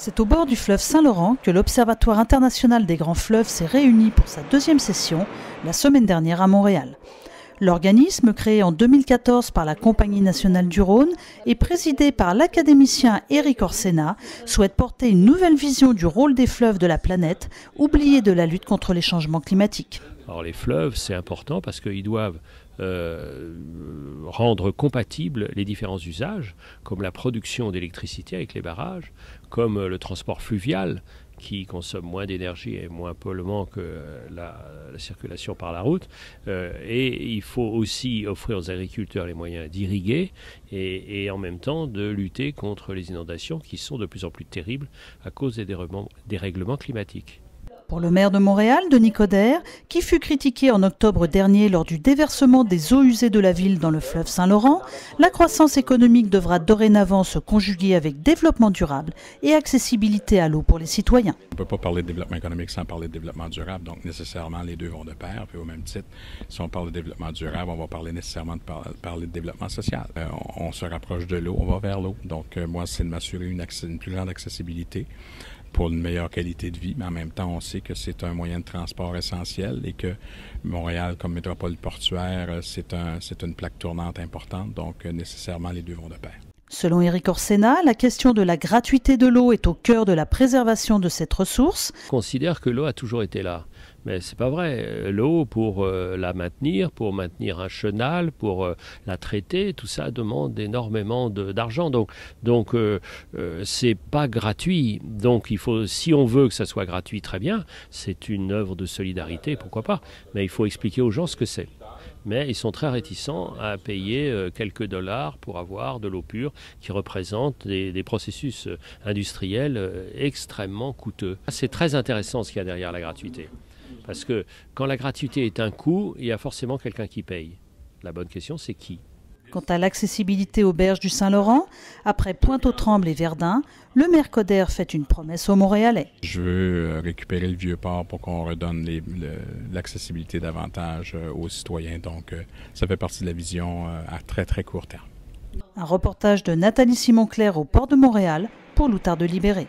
C'est au bord du fleuve Saint-Laurent que l'Observatoire international des grands fleuves s'est réuni pour sa deuxième session, la semaine dernière à Montréal. L'organisme, créé en 2014 par la Compagnie nationale du Rhône et présidé par l'académicien Éric Orsena, souhaite porter une nouvelle vision du rôle des fleuves de la planète, oubliée de la lutte contre les changements climatiques. Alors les fleuves, c'est important parce qu'ils doivent rendre compatibles les différents usages, comme la production d'électricité avec les barrages, comme le transport fluvial, qui consomme moins d'énergie et moins polluant que la circulation par la route. Et il faut aussi offrir aux agriculteurs les moyens d'irriguer et en même temps de lutter contre les inondations qui sont de plus en plus terribles à cause des dérèglements climatiques. Pour le maire de Montréal, Denis Coderre, qui fut critiqué en octobre dernier lors du déversement des eaux usées de la ville dans le fleuve Saint-Laurent, la croissance économique devra dorénavant se conjuguer avec développement durable et accessibilité à l'eau pour les citoyens. On ne peut pas parler de développement économique sans parler de développement durable, donc nécessairement les deux vont de pair. Puis au même titre, si on parle de développement durable, on va parler nécessairement de parler de développement social. On se rapproche de l'eau, on va vers l'eau. Donc moi, c'est de m'assurer une plus grande accessibilité pour une meilleure qualité de vie, mais en même temps, on sait que c'est un moyen de transport essentiel et que Montréal, comme métropole portuaire, c'est une plaque tournante importante, donc nécessairement les deux vont de pair. Selon Éric Orsena, la question de la gratuité de l'eau est au cœur de la préservation de cette ressource. On considère que l'eau a toujours été là. Mais c'est pas vrai. L'eau, pour la maintenir, pour maintenir un chenal, pour la traiter, tout ça demande énormément d'argent. Donc c'est pas gratuit. Donc il faut, si on veut que ça soit gratuit, très bien. C'est une œuvre de solidarité, pourquoi pas. Mais il faut expliquer aux gens ce que c'est. Mais ils sont très réticents à payer quelques dollars pour avoir de l'eau pure qui représente des processus industriels extrêmement coûteux. C'est très intéressant ce qu'il y a derrière la gratuité. Parce que quand la gratuité est un coût, il y a forcément quelqu'un qui paye. La bonne question, c'est qui ? Quant à l'accessibilité aux berges du Saint-Laurent, après Pointe-aux-Trembles et Verdun, le maire Coderre fait une promesse aux Montréalais. Je veux récupérer le Vieux-Port pour qu'on redonne l'accessibilité davantage aux citoyens. Donc, ça fait partie de la vision à très, très court terme. Un reportage de Nathalie Simon-Claire au port de Montréal pour l'Outarde Libéré.